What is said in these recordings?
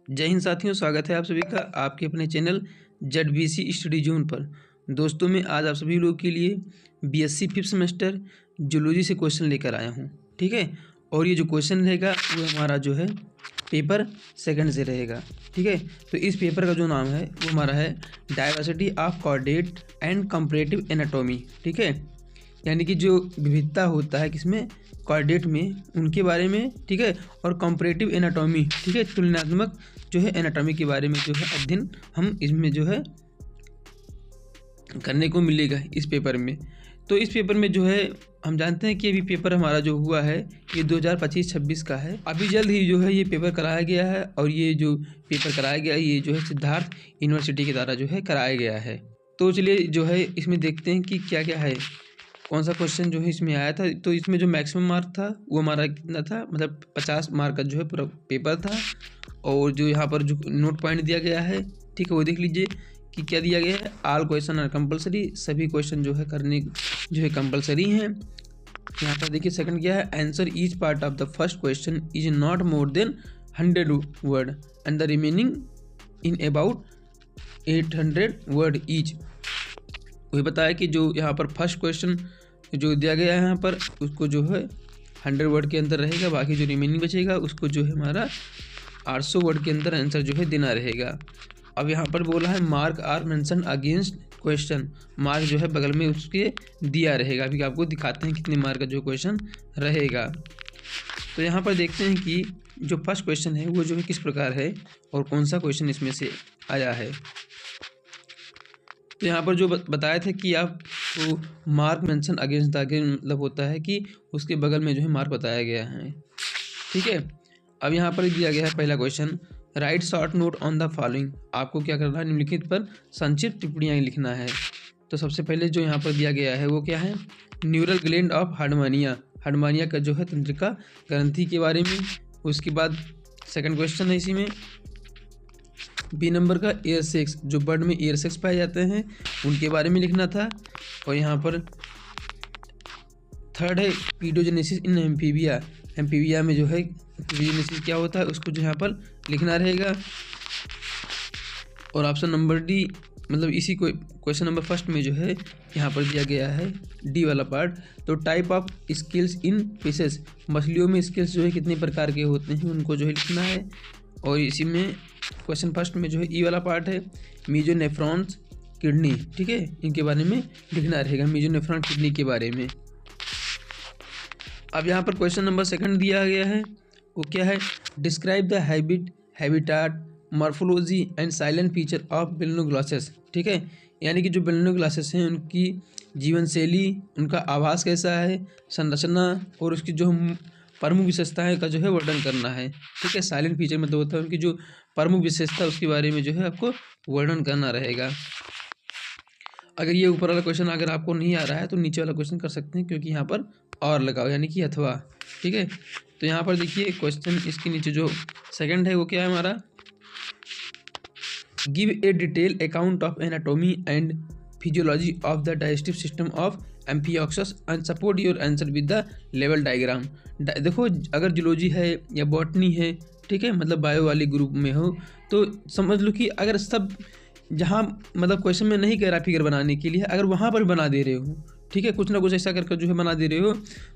जय हिंद साथियों, स्वागत है आप सभी का आपके अपने चैनल ZBC स्टडी जोन पर। दोस्तों मैं आज आप सभी लोगों के लिए BSc 5th सेमेस्टर जूलॉजी से क्वेश्चन लेकर आया हूं, ठीक है। और ये जो क्वेश्चन रहेगा वो हमारा जो है पेपर सेकंड से रहेगा, ठीक है। तो इस पेपर का जो नाम है वो हमारा है diversity of coordinate and comparative anatomy, ठीक है। यानी कि जो विविधता होता है किसमें, कोऑर्डिनेट में, उनके बारे में, ठीक है। और कंपैरेटिव एनाटॉमी, ठीक है, तुलनात्मक जो है एनाटॉमी के बारे में जो है अध्ययन हम इसमें जो है करने को मिलेगा इस पेपर में। तो इस पेपर में जो है हम जानते हैं कि अभी पेपर हमारा जो हुआ है ये 2025-26 का है। अभी जल्द ही जो है ये पेपर कराया गया है और ये जो पेपर कराया गया है ये जो है सिद्धार्थ यूनिवर्सिटी के द्वारा जो है कराया गया है। तो चलिए जो है इसमें देखते हैं कि क्या क्या है, कौन सा क्वेश्चन जो है इसमें आया था। तो इसमें जो मैक्सिमम मार्क था वो हमारा कितना था, मतलब 50 मार्क का जो है पूरा पेपर था। और जो यहाँ पर जो नोट पॉइंट दिया गया है, ठीक है, वो देख लीजिए कि क्या दिया गया है। ऑल क्वेश्चन आर कंपलसरी, सभी क्वेश्चन जो है करने जो है कंपलसरी हैं। यहाँ पर देखिए सेकंड क्या है, answer each part of the first question is not more than 100 word and the remaining in about 800 word each. वही बताया कि जो यहाँ पर फर्स्ट क्वेश्चन जो दिया गया है यहाँ पर उसको जो है 100 वर्ड के अंदर रहेगा, बाकी जो रिमेनिंग बचेगा उसको जो है हमारा 800 वर्ड के अंदर आंसर जो है देना रहेगा। अब यहाँ पर बोला है mark are mention against question, mark जो है बगल में उसके दिया रहेगा। अभी आपको दिखाते हैं कितने मार्क का जो क्वेश्चन रहेगा। तो यहाँ पर देखते हैं कि जो फर्स्ट क्वेश्चन है वो जो है किस प्रकार है और कौन सा क्वेश्चन इसमें से आया है। तो यहाँ पर जो बताया था कि आपको मार्क मेंशन अगेंस्ट द, मतलब होता है कि उसके बगल में जो है मार्क बताया गया है, ठीक है। अब यहाँ पर दिया गया है पहला question, right short note on the following. आपको क्या करना है, निम्नलिखित पर संक्षिप्त टिप्पणियाँ लिखना है। तो सबसे पहले जो यहाँ पर दिया गया है वो क्या है, न्यूरल ग्लैंड ऑफ हार्डमानिया, हार्डमानिया का जो है तंत्रिका ग्रंथि के बारे में। उसके बाद सेकंड क्वेश्चन है इसी में बी नंबर का एयर सेक्स, जो बर्ड में एयर सेक्स पाए जाते हैं उनके बारे में लिखना था। और यहाँ पर थर्ड है पीडोजेनेसिस इन एम्फीबिया, एम्फीबिया में जो है पीडोजेनेसिस क्या होता है उसको जो यहाँ पर लिखना रहेगा। और ऑप्शन नंबर डी, मतलब इसी को क्वेश्चन नंबर फर्स्ट में जो है यहाँ पर दिया गया है डी वाला पार्ट। तो type of scales in fishes, मछलियों में स्केल्स जो है कितने प्रकार के होते हैं उनको जो है लिखना है। और इसी में क्वेश्चन फर्स्ट में जो है ई वाला पार्ट है मीजोनेफ्रॉन्स किडनी, ठीक है, इनके बारे में लिखना रहेगा, मीजोनेफ्रॉन किडनी के बारे में। अब यहाँ पर क्वेश्चन नंबर सेकंड दिया गया है वो क्या है, describe the habitat morphology and silent feature of balanoglossus, ठीक है। यानी कि जो बेलिनोग्लॉसेस हैं उनकी जीवन शैली, उनका आवास कैसा है, संरचना और उसकी जो प्रमुख विशेषताएं का जो है वर्णन करना है, ठीक है। साइलेंट फीचर मतलब होता है उनकी जो प्रमुख विशेषता उसके बारे में जो है आपको वर्णन करना रहेगा। अगर ये ऊपर वाला क्वेश्चन अगर आपको नहीं आ रहा है तो नीचे वाला क्वेश्चन कर सकते हैं, क्योंकि यहाँ पर और लगाओ यानी कि अथवा, ठीक है। तो यहाँ पर देखिए क्वेश्चन इसके नीचे जो सेकंड है वो क्या है हमारा, give a detail account of anatomy and physiology of the digestive system of amphioxus and support your answer with the level diagram. देखो अगर जूलॉजी है या बॉटनी है, ठीक है, मतलब बायो वाले ग्रुप में हो तो समझ लो कि अगर सब जहाँ मतलब क्वेश्चन में नहीं कह रहा फिगर बनाने के लिए, अगर वहाँ पर बना दे रहे हो, ठीक है, कुछ ना कुछ ऐसा करके जो है बना दे रहे हो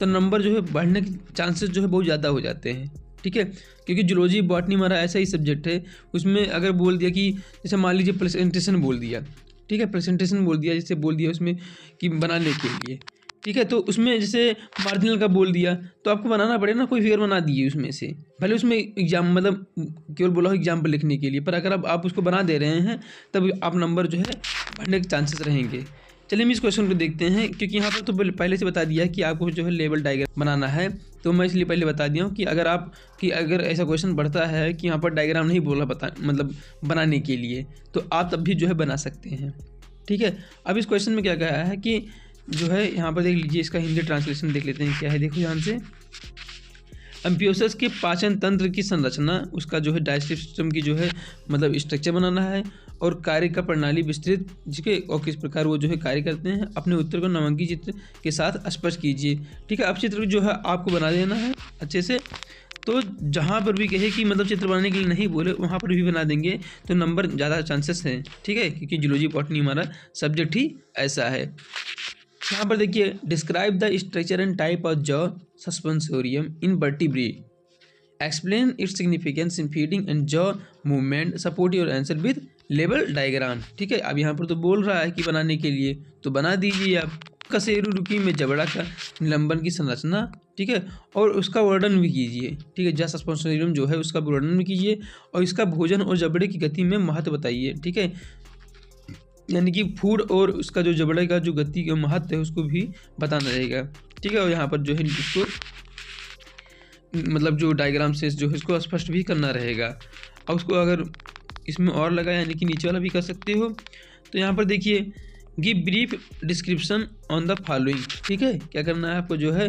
तो नंबर जो है बढ़ने के चांसेस जो है बहुत ज़्यादा हो जाते हैं, ठीक है। क्योंकि जूलॉजी बॉटनी हमारा ऐसा ही सब्जेक्ट है, उसमें अगर बोल दिया कि जैसे मान लीजिए प्रेजेंटेशन बोल दिया, ठीक है, प्रेजेंटेशन बोल दिया, जैसे बोल दिया उसमें कि बनाने के लिए, ठीक है, तो उसमें जैसे मार्जिनल का बोल दिया तो आपको बनाना पड़ेगा ना, कोई फिगर बना दिए उसमें से, भले उसमें एग्जाम मतलब केवल बोला हो एग्जाम्पल लिखने के लिए, पर अगर आप उसको बना दे रहे हैं तब आप नंबर जो है बढ़ने के चांसेस रहेंगे। चलिए हम इस क्वेश्चन को देखते हैं, क्योंकि यहाँ पर तो पहले से बता दिया कि आपको जो है लेवल डायग्राम बनाना है, तो मैं इसलिए पहले बता दिया हूँ कि अगर ऐसा क्वेश्चन बढ़ता है कि यहाँ पर डायग्राम नहीं बोला मतलब बनाने के लिए, तो आप तब भी जो है बना सकते हैं, ठीक है। अब इस क्वेश्चन में क्या कहा है कि जो है यहाँ पर देख लीजिए, इसका हिंदी ट्रांसलेशन देख लेते हैं क्या है, देखो ध्यान से। एम्फियोक्सस के पाचन तंत्र की संरचना, उसका जो है डाइजेस्टिव सिस्टम की जो है मतलब स्ट्रक्चर बनाना है और कार्य का प्रणाली विस्तृत जिसके और किस प्रकार वो जो है कार्य करते हैं। अपने उत्तर को नामांकित चित्र के साथ स्पष्ट कीजिए, ठीक है। अब चित्र जो है आपको बना देना है अच्छे से। तो जहाँ पर भी कहे कि मतलब चित्र बनाने के लिए नहीं बोले वहाँ पर भी बना देंगे तो नंबर ज़्यादा चांसेस हैं, ठीक है, क्योंकि जूलॉजी बॉटनी हमारा सब्जेक्ट ही ऐसा है। यहाँ पर देखिए, describe the structure and type of jaw सस्पेंसोरियम in vertebrae, explain its significance in feeding and jaw movement, support your answer with level diagram. ठीक है, अब यहाँ पर तो बोल रहा है कि बनाने के लिए, तो बना दीजिए आप। कसेरू रुकी में जबड़ा का निलंबन की संरचना, ठीक है, और उसका वर्णन भी कीजिए। ठीक है, जस्ट सस्पेंसोरियम जो है उसका वर्णन भी कीजिए और इसका भोजन और जबड़े की गति में महत्व बताइए। ठीक है, यानी कि फूड और उसका जो जबड़े का जो गति का महत्व है उसको भी बताना रहेगा। ठीक है, और यहाँ पर जो है इसको मतलब जो डायग्राम से जो है इसको स्पष्ट भी करना रहेगा। अब उसको अगर इसमें और लगा यानी कि नीचे वाला भी कर सकते हो। तो यहाँ पर देखिए, give brief description on the following. ठीक है, क्या करना है आपको, जो है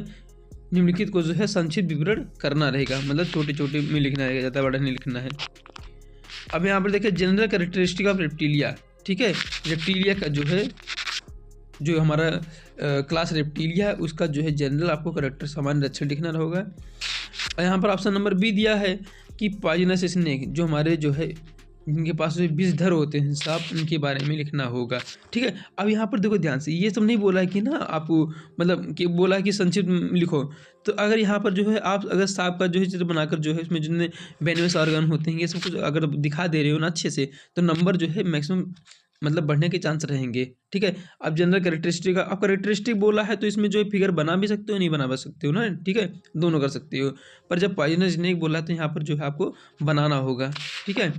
निम्नलिखित को जो है संक्षिप्त विवरण करना रहेगा, मतलब छोटे छोटे में लिखना है, ज़्यादा बड़ा नहीं लिखना है। अब यहाँ पर देखिए, जनरल कैरेक्टरिस्टिक ऑफ रेप्टिलिया। ठीक है, रेप्टिलिया का जो है जो हमारा क्लास रेप्टिलिया है उसका जो है जनरल आपको करेक्टर सामान्य लक्षण लिखना होगा। और यहाँ पर ऑप्शन नंबर बी दिया है कि पॉइजनस स्नेक, जो हमारे जो है जिनके पास जो विषधर होते हैं सांप, उनके बारे में लिखना होगा। ठीक है, अब यहाँ पर देखो ध्यान से, ये सब नहीं बोला है कि ना आप मतलब कि बोला है कि संक्षिप्त लिखो। तो अगर यहाँ पर जो है आप अगर सांप का जो है चित्र बनाकर जो है उसमें जितने वेनस ऑर्गन होते हैं ये सब कुछ अगर दिखा दे रहे हो ना अच्छे से, तो नंबर जो है मैक्सिमम मतलब बढ़ने के चांस रहेंगे। ठीक है, अब जनरल कैरेक्टरिस्टिक, अब कैरेक्टरिस्टिक बोला है तो इसमें जो है फिगर बना भी सकते हो, नहीं बना सकते हो ना। ठीक है, दोनों कर सकते हो, पर जब पॉइजनस स्नेक बोला है तो यहाँ पर जो है आपको बनाना होगा। ठीक है,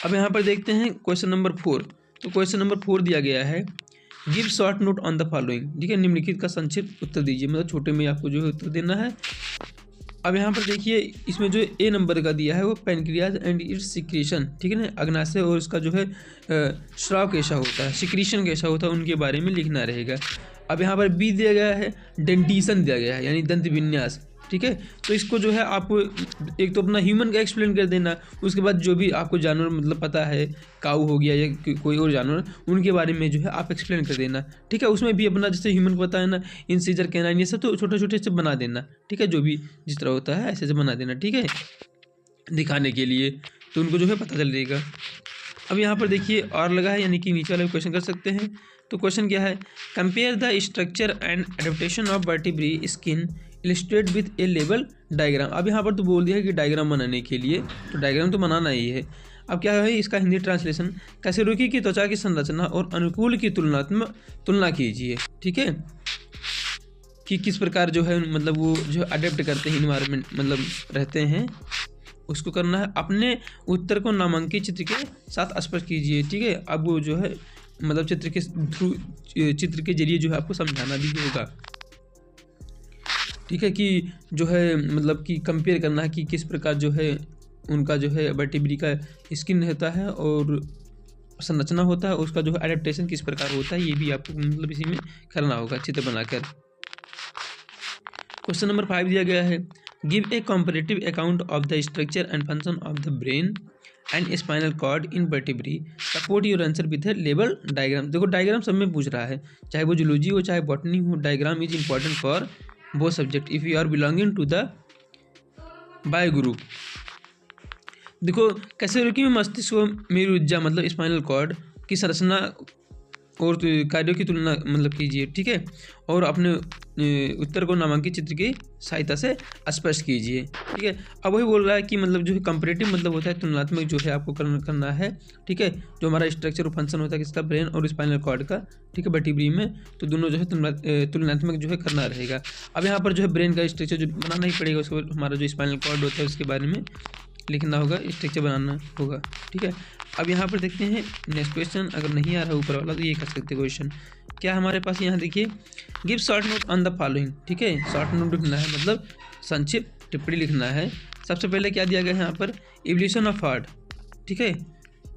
अब यहाँ पर देखते हैं क्वेश्चन नंबर 4। तो क्वेश्चन नंबर 4 दिया गया है, give short note on the following. ठीक है, निम्नलिखित का संक्षिप्त उत्तर दीजिए, मतलब छोटे में आपको जो है उत्तर देना है। अब यहाँ पर देखिए, इसमें जो ए नंबर का दिया है वो पेनक्रियाज एंड इट्स सिक्रीशन। ठीक है ना, अग्नाशय और इसका जो है स्राव कैसा होता है, सिक्रीशन कैसा होता है, उनके बारे में लिखना रहेगा। अब यहाँ पर बी दिया गया है, डेंटिशन दिया गया है यानी दंत विन्यास। ठीक है, तो इसको जो है आपको एक तो अपना ह्यूमन का एक्सप्लेन कर देना, उसके बाद जो भी आपको जानवर मतलब पता है, काऊ हो गया या कोई और जानवर, उनके बारे में जो है आप एक्सप्लेन कर देना। ठीक है, उसमें भी अपना जैसे ह्यूमन को पता है ना, इंसीजर कैनाइन, ये सब तो छोटे छोटे से बना देना। ठीक है, जो भी जिस तरह होता है ऐसे से बना देना। ठीक है, दिखाने के लिए, तो उनको जो है पता चल जाएगा। अब यहाँ पर देखिए और लगा है, यानी कि नीचे वाले क्वेश्चन कर सकते हैं। तो क्वेश्चन क्या है, compare the structure and adaptation of vertebrae skin illustrate with a level diagram. अब यहाँ पर तो बोल दिया है कि डायग्राम बनाने के लिए, तो डायग्राम तो बनाना ही है। अब क्या है इसका हिंदी ट्रांसलेशन, कशेरुकी की त्वचा की संरचना और अनुकूल की तुलना कीजिए। ठीक है, कि किस प्रकार जो है मतलब वो जो अडेप्ट करते हैं इन्वायरमेंट, मतलब रहते हैं, उसको करना है। अपने उत्तर को नामांकित चित्र के साथ स्पष्ट कीजिए। ठीक है, अब वो जो है मतलब चित्र के थ्रू, चित्र के जरिए जो है आपको समझाना भी होगा। ठीक है, कि जो है मतलब कि कंपेयर करना है कि किस प्रकार जो है उनका जो है वर्टिब्री का स्किन रहता है और संरचना होता है, उसका जो है एडेप्टेशन किस प्रकार होता है, ये भी आपको मतलब इसी में करना होगा चित्र बनाकर। क्वेश्चन नंबर 5 दिया गया है, give a comparative account of the structure and function of the brain and spinal cord in vertebrae, support your answer with a level diagram. देखो डायग्राम सब में पूछ रहा है, चाहे वो जूलॉजी हो चाहे बॉटनी हो, diagram is important for both subject if you are belonging to the bio group. देखो कशेरुकी में मस्तिष्क व मेरुज्जा मतलब स्पाइनल कॉर्ड की संरचना और कार्यों की तुलना मतलब कीजिए। ठीक है, और अपने उत्तर को नामांकित चित्र की सहायता से स्पष्ट कीजिए। ठीक है, अब वही बोल रहा है कि मतलब जो है कंपैरेटिव मतलब होता है तुलनात्मक, जो है आपको करना है। ठीक है, जो हमारा स्ट्रक्चर और फंक्शन होता है किसका, ब्रेन और स्पाइनल कॉर्ड का। ठीक है, वर्टिब्री में, तो दोनों जो है तुलनात्मक जो है करना रहेगा। अब यहाँ पर जो है ब्रेन का स्ट्रक्चर जो बनाना ही पड़ेगा, उसको हमारा जो स्पाइनल कॉर्ड होता है उसके बारे में लिखना होगा, स्ट्रक्चर बनाना होगा। ठीक है, अब यहाँ पर देखते हैं नेक्स्ट क्वेश्चन, अगर नहीं आ रहा ऊपर वाला तो ये कर सकते हैं क्वेश्चन। क्या हमारे पास यहाँ देखिए, give short note on the following. ठीक है, शॉर्ट नोट लिखना है मतलब संक्षिप्त टिप्पणी लिखना है। सबसे पहले क्या दिया गया है यहाँ पर, इवोल्यूशन ऑफ हार्ट। ठीक है,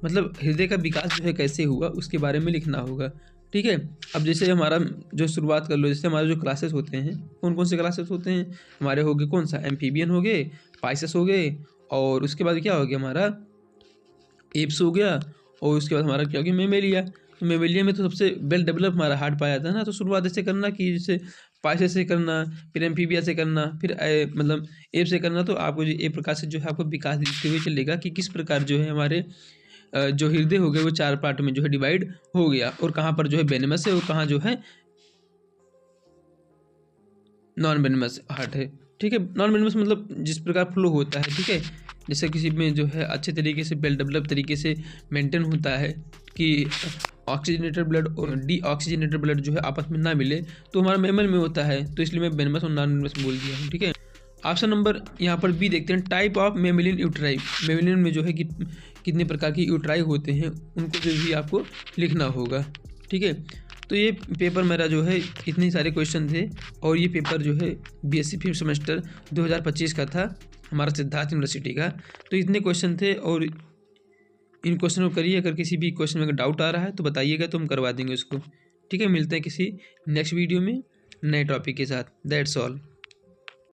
मतलब हृदय का विकास जो है कैसे हुआ उसके बारे में लिखना होगा। ठीक है, अब जैसे हमारा जो शुरुआत कर लो, जैसे हमारे जो क्लासेस होते हैं, कौन कौन से क्लासेस होते हैं हमारे, हो गए कौन सा, एम्फीबियन हो गए, पाइसेस हो गए, और उसके बाद क्या हो गया हमारा एप्स हो गया, और उसके बाद हमारा क्या हो गया मेमेलिया। तो मेमेलिया में तो सबसे वेल डेवलप हमारा हार्ट पाया था ना। तो शुरुआत ऐसे करना कि जैसे पाइसे से करना, फिर एम्फीबिया से करना, फिर मतलब एप से करना, तो आपको जो एक प्रकार से जो है आपको विकास दिखते हुए चलेगा कि किस प्रकार जो है हमारे जो हृदय हो गए वो 4 पार्ट में जो है डिवाइड हो गया, और कहाँ पर जो है वेनेमस है और कहाँ जो है नॉन वेनेमस हार्ट है। ठीक है, नॉन वेनेमस मतलब जिस प्रकार फ्लो होता है, ठीक है, जैसे किसी में जो है अच्छे तरीके से वेल डेवलप तरीके से मेंटेन होता है कि ऑक्सीजनेटेड ब्लड और डीऑक्सीजनेटेड ब्लड जो है आपस में ना मिले, तो हमारा मैमल में होता है, तो इसलिए मैं वेनेमस और नॉन वेनेमस बोल दिया हूँ। ठीक है, ऑप्शन नंबर यहाँ पर बी देखते हैं, टाइप ऑफ मेमिलिन यूट्राई। मेमिलिन में जो है कि कितने प्रकार की यूट्राई होते हैं उनको जो भी आपको लिखना होगा। ठीक है, तो ये पेपर मेरा जो है इतने सारे क्वेश्चन थे, और ये पेपर जो है बीएससी 5th सेमेस्टर 2025 का था, हमारा सिद्धार्थ यूनिवर्सिटी का। तो इतने क्वेश्चन थे, और इन क्वेश्चन को करिए। अगर किसी भी क्वेश्चन में अगर डाउट आ रहा है तो बताइएगा, तो हम करवा देंगे उसको। ठीक है, मिलते हैं किसी नेक्स्ट वीडियो में नए टॉपिक के साथ। That's all.